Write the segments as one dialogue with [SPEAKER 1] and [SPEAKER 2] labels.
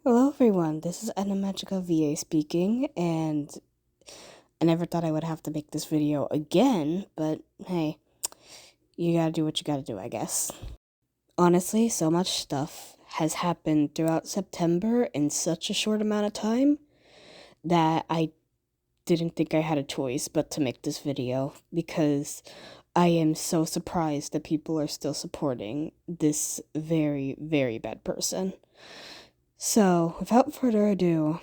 [SPEAKER 1] Hello everyone, this is Animagica VA speaking, and I never thought I would have to make this video again, but hey, you gotta do what you gotta do, I guess. Honestly, so much stuff has happened throughout September in such a short amount of time that I didn't think I had a choice but to make this video, because I am so surprised that people are still supporting this very, very bad person. So, without further ado,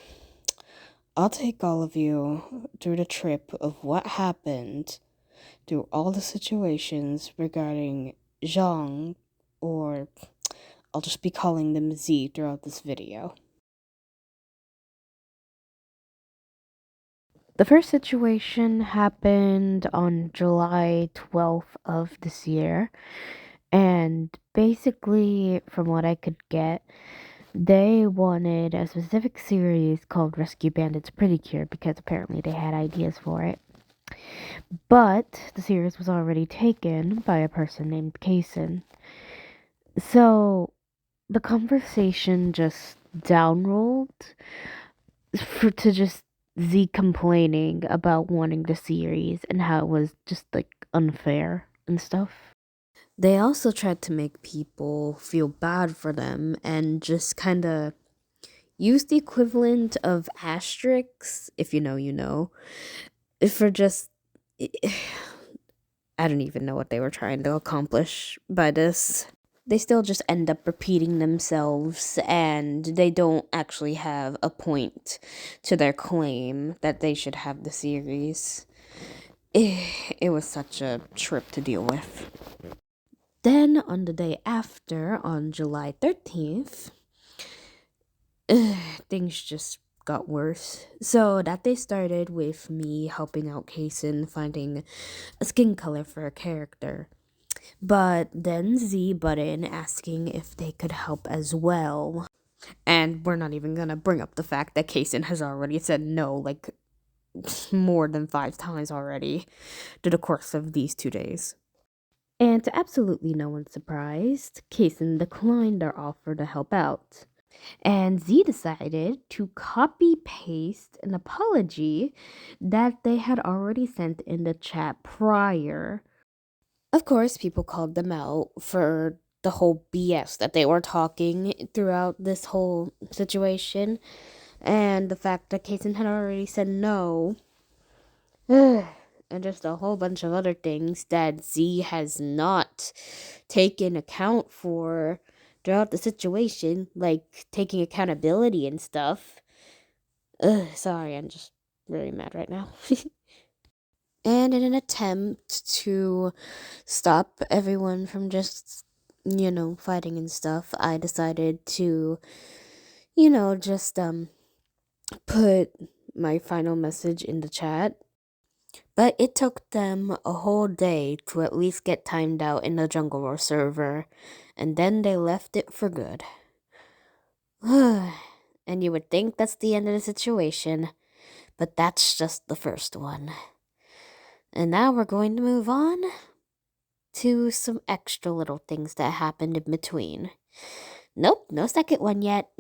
[SPEAKER 1] I'll take all of you through the trip of what happened through all the situations regarding Zhang, or I'll just be calling them Z throughout this video.
[SPEAKER 2] The first situation happened on July 12th of this year, and basically, from what I could get, they wanted a specific series called Rescue Bandits Pretty Cure because apparently they had ideas for it. But the series was already taken by a person named Kaysen. So the conversation just downrolled to just Z complaining about wanting the series and how it was just like unfair and stuff.
[SPEAKER 1] They also tried to make people feel bad for them and just kind of use the equivalent of asterisks, if you know, you know, for just. I don't even know what they were trying to accomplish by this. They still just end up repeating themselves, and they don't actually have a point to their claim that they should have the series. It was such a trip to deal with. Then, on the day after, on July 13th, things just got worse. So that day started with me helping out Kaysen finding a skin color for a character. But then Z butted in asking if they could help as well. And we're not even gonna bring up the fact that Kaysen has already said no, like, more than 5 times already through the course of these 2 days. And to absolutely no one's surprise, Kaysen declined our offer to help out. And Z decided to copy paste an apology that they had already sent in the chat prior. Of course, people called them out for the whole BS that they were talking throughout this whole situation, and the fact that Kaysen had already said no, and just a whole bunch of other things that Z has not taken account for throughout the situation, like taking accountability and stuff. Sorry, I'm just really mad right now. And in an attempt to stop everyone from just, fighting and stuff, I decided to, just put my final message in the chat. But it took them a whole day to at least get timed out in the Jungle Roar server, and then they left it for good. And you would think that's the end of the situation, but that's just the first one. And now we're going to move on to some extra little things that happened in between. Nope, no second one yet.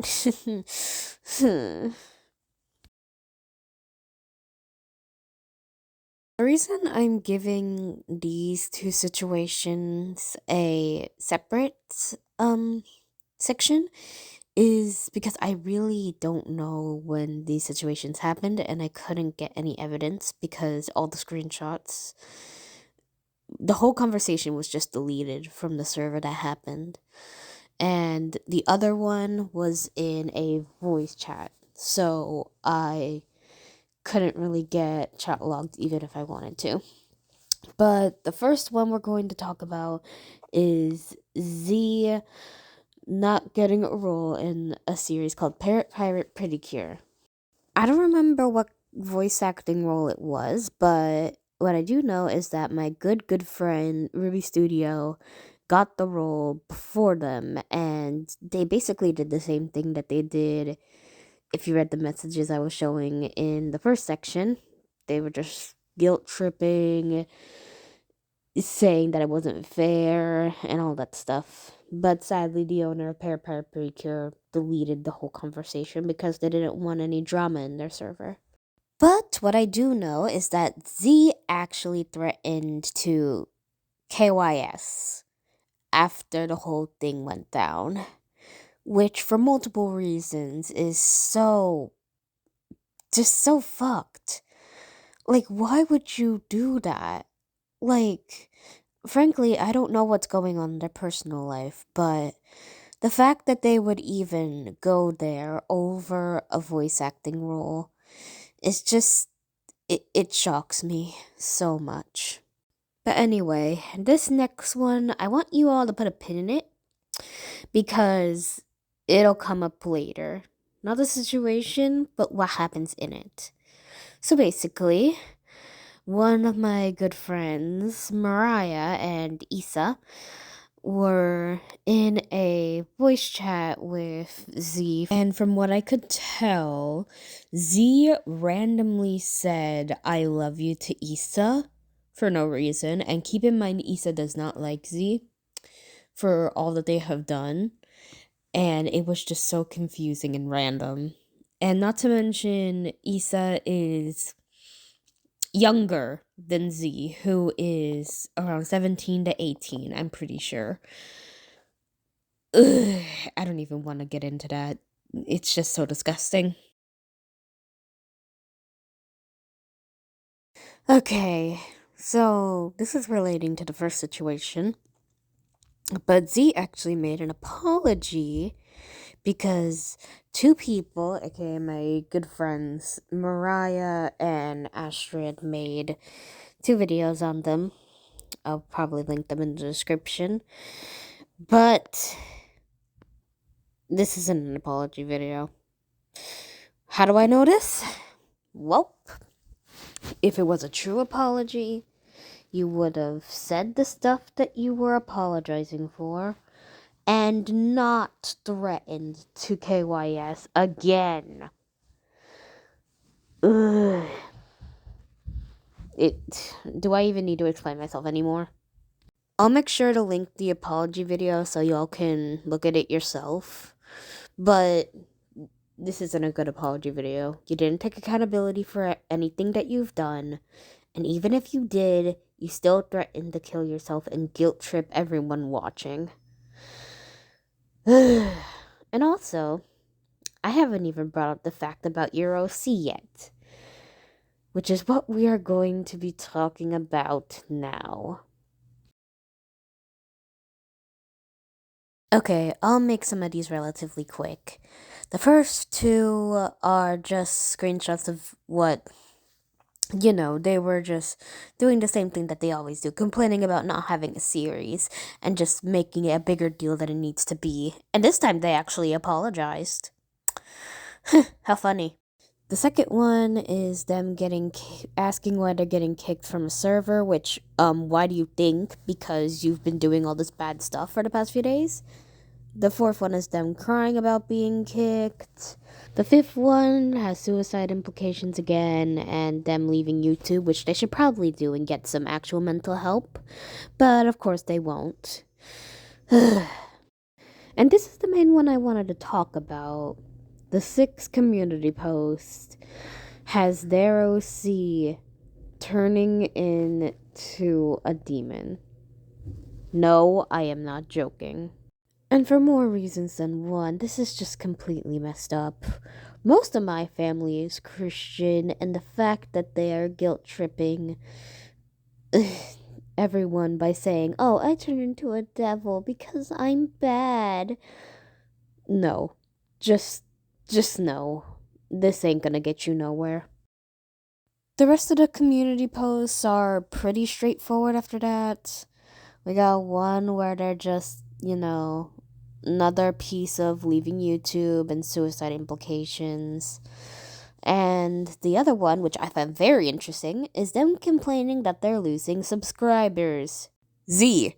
[SPEAKER 1] The reason I'm giving these two situations a separate section is because I really don't know when these situations happened, and I couldn't get any evidence because all the screenshots, the whole conversation was just deleted from the server that happened. And the other one was in a voice chat, so I couldn't really get chat logged even if I wanted to. But the first one we're going to talk about is Z not getting a role in a series called Parrot Pirate Pretty Cure. I don't remember what voice acting role it was, but what I do know is that my good friend Ruby Studio got the role before them, and they basically did the same thing that they did. If you read the messages I was showing in the first section, they were just guilt tripping, saying that it wasn't fair, and all that stuff. But sadly, the owner of Pear Precure deleted the whole conversation because they didn't want any drama in their server. But what I do know is that Z actually threatened to KYS after the whole thing went down, which for multiple reasons is just so fucked. Like, why would you do that? Like, frankly, I don't know what's going on in their personal life, but the fact that they would even go there over a voice acting role is just, it shocks me so much. But anyway, this next one, I want you all to put a pin in it because it'll come up later. Not the situation, but what happens in it. So basically, one of my good friends, Mariah and Issa, were in a voice chat with Z. And from what I could tell, Z randomly said, "I love you" to Issa for no reason. And keep in mind, Issa does not like Z for all that they have done. And it was just so confusing and random. And not to mention, Issa is younger than Z, who is around 17 to 18, I'm pretty sure. Ugh, I don't even want to get into that. It's just so disgusting. Okay, so this is relating to the first situation, but Z actually made an apology because two people, aka my good friends Mariah and Astrid, made two videos on them. I'll probably link them in the description. But this isn't an apology video. How do I know this? Well, if it was a true apology, you would have said the stuff that you were apologizing for and not threatened to KYS again. Ugh. Do I even need to explain myself anymore? I'll make sure to link the apology video so y'all can look at it yourself. But this isn't a good apology video. You didn't take accountability for anything that you've done. And even if you did, you still threatened to kill yourself and guilt trip everyone watching. And also, I haven't even brought up the fact about your OC yet, which is what we are going to be talking about now. Okay, I'll make some of these relatively quick. The first two are just screenshots of what, they were just doing the same thing that they always do, complaining about not having a series and just making it a bigger deal than it needs to be. And this time they actually apologized. How funny. The second one is them asking why they're getting kicked from a server, which, why do you think? Because you've been doing all this bad stuff for the past few days. The fourth one is them crying about being kicked. The fifth one has suicide implications again, and them leaving YouTube, which they should probably do and get some actual mental help. But of course they won't. And this is the main one I wanted to talk about. The sixth community post has their OC turning into a demon. No, I am not joking. And for more reasons than one, this is just completely messed up. Most of my family is Christian, and the fact that they are guilt tripping everyone by saying, "Oh, I turned into a devil because I'm bad." No. Just no. This ain't gonna get you nowhere. The rest of the community posts are pretty straightforward after that. We got one where they're just, another piece of leaving YouTube and suicide implications. And the other one, which I found very interesting, is them complaining that they're losing subscribers. Z,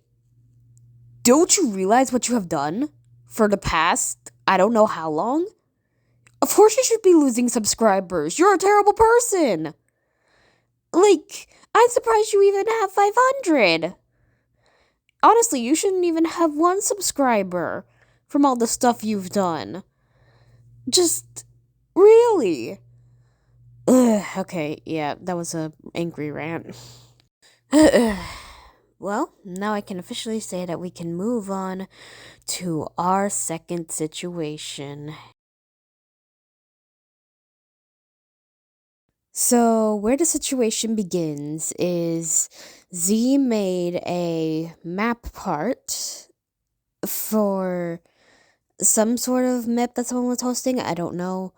[SPEAKER 1] don't you realize what you have done for the past, I don't know how long? Of course you should be losing subscribers. You're a terrible person. Like, I'm surprised you even have 500. Honestly, you shouldn't even have one subscriber from all the stuff you've done. Just really. Ugh, okay, yeah, that was a angry rant. Well, now I can officially say that we can move on to our second situation. So, where the situation begins is Z made a map part for some sort of map that someone was hosting. I don't know.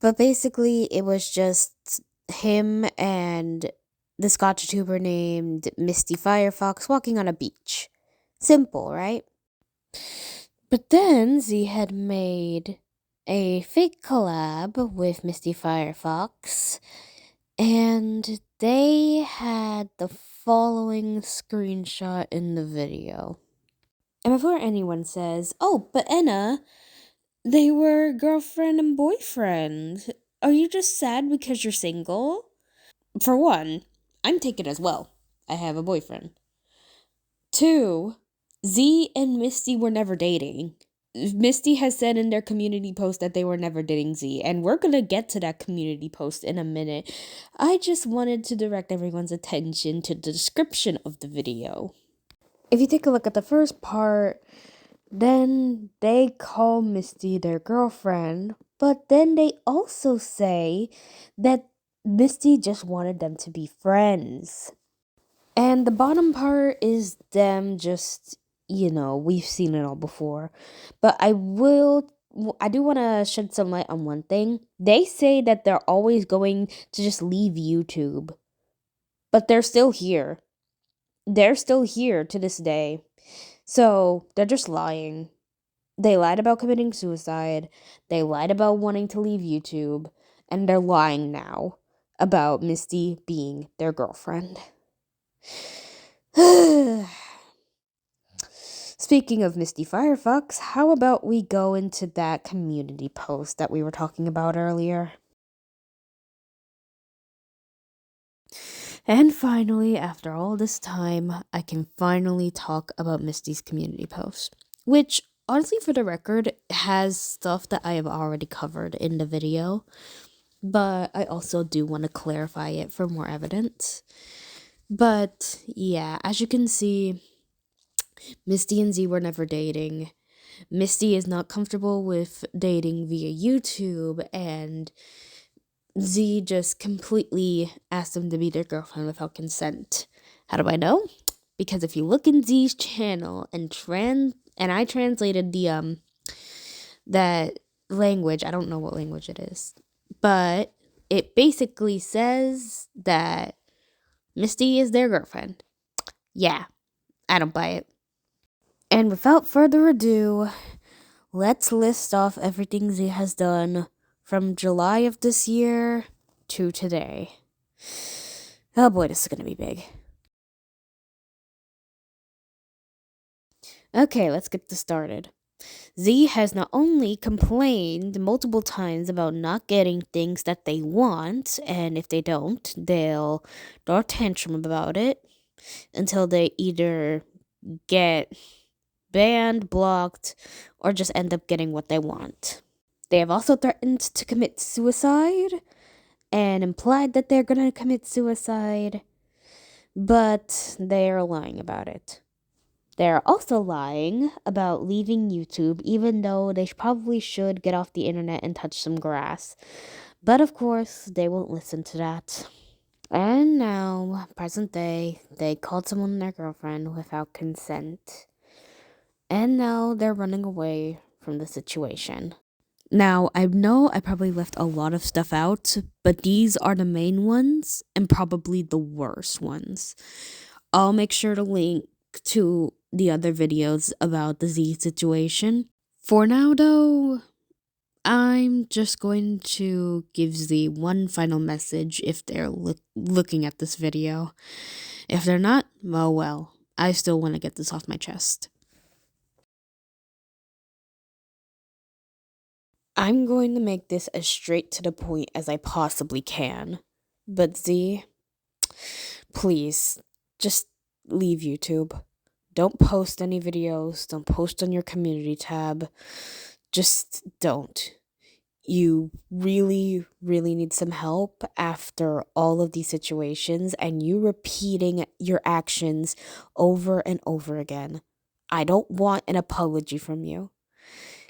[SPEAKER 1] But basically, it was just him and the Scotch tuber named Misty Firefox walking on a beach. Simple, right? But then Z had made a fake collab with Misty Firefox, and they had the following screenshot in the video. And before anyone says, oh, but Enna, they were girlfriend and boyfriend. Are you just sad because you're single? For one, I'm taken as well. I have a boyfriend. Two, Z and Misty were never dating. Misty has said in their community post that they were never dating Z, and we're gonna get to that community post in a minute. I just wanted to direct everyone's attention to the description of the video. If you take a look at the first part, then they call Misty their girlfriend, but then they also say that Misty just wanted them to be friends. And the bottom part is them just, we've seen it all before. But I do want to shed some light on one thing. They say that they're always going to just leave YouTube, but they're still here. They're still here to this day. So they're just lying. They lied about committing suicide. They lied about wanting to leave YouTube. And they're lying now about Misty being their girlfriend. Speaking of Misty Firefox, how about we go into that community post that we were talking about earlier? And finally, after all this time, I can finally talk about Misty's community post, which, honestly, for the record, has stuff that I have already covered in the video, but I also do want to clarify it for more evidence. But yeah, as you can see, Misty and Z were never dating. Misty is not comfortable with dating via YouTube, and Z just completely asked them to be their girlfriend without consent. How do I know? Because if you look in Z's channel and I translated the that language, I don't know what language it is, but it basically says that Misty is their girlfriend. Yeah, I don't buy it. And without further ado, let's list off everything Z has done from July of this year to today. Oh boy, this is gonna be big. Okay, let's get this started. Z has not only complained multiple times about not getting things that they want, and if they don't, they'll throw a tantrum about it until they either get banned, blocked, or just end up getting what they want. They have also threatened to commit suicide and implied that they're gonna commit suicide, but they are lying about it. They're also lying about leaving YouTube, even though they probably should get off the internet and touch some grass. But of course, they won't listen to that. And now, present day, they called someone their girlfriend without consent. And now they're running away from the situation. Now, I know I probably left a lot of stuff out, but these are the main ones and probably the worst ones. I'll make sure to link to the other videos about the Z situation. For now, though, I'm just going to give Z one final message if they're looking at this video. If they're not, oh well, I still want to get this off my chest. I'm going to make this as straight to the point as I possibly can. But Z, please, just leave YouTube. don't post any videos, don't post on your community tab. Just don't. You really, really need some help after all of these situations and you repeating your actions over and over again. I don't want an apology from you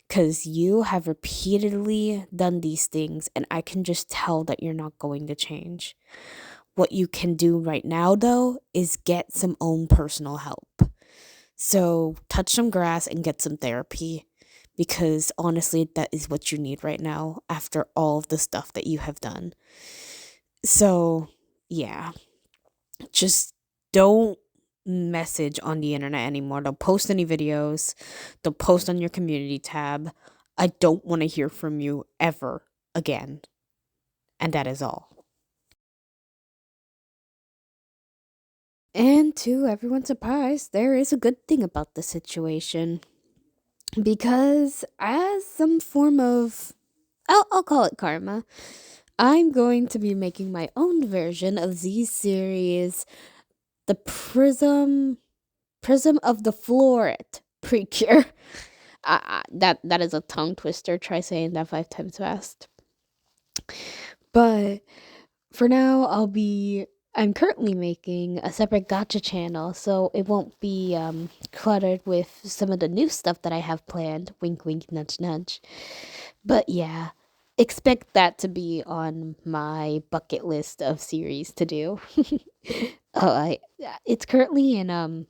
[SPEAKER 1] because you have repeatedly done these things and I can just tell that you're not going to change. What you can do right now, though, is get some own personal help. So touch some grass and get some therapy because honestly, that is what you need right now after all of the stuff that you have done. So, yeah, just don't message on the internet anymore. Don't post any videos. Don't post on your community tab. I don't want to hear from you ever again. And that is all. And to everyone's surprise, there is a good thing about the situation. Because as some form of, I'll call it karma, I'm going to be making my own version of Z's series, the Prism of the Floret Precure. That is a tongue twister. Try saying that 5 times fast. But for now, I'm currently making a separate gotcha channel, so it won't be cluttered with some of the new stuff that I have planned. Wink, wink, nudge, nudge. But yeah, expect that to be on my bucket list of series to do. Oh, it's currently in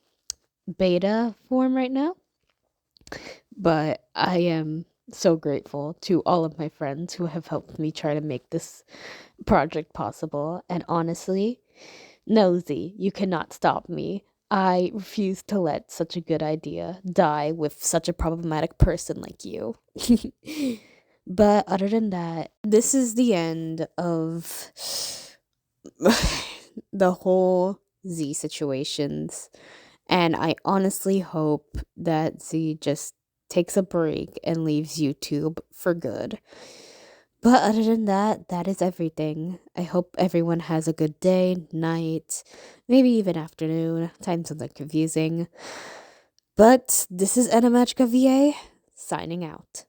[SPEAKER 1] beta form right now, but I am so grateful to all of my friends who have helped me try to make this project possible. And honestly, Nosy, you cannot stop me. I refuse to let such a good idea die with such a problematic person like you. But other than that, this is the end of the whole Z situations. And I honestly hope that Z just takes a break and leaves YouTube for good. But other than that, that is everything. I hope everyone has a good day, night, maybe even afternoon. Time sounds confusing. But this is Anna Magica VA, signing out.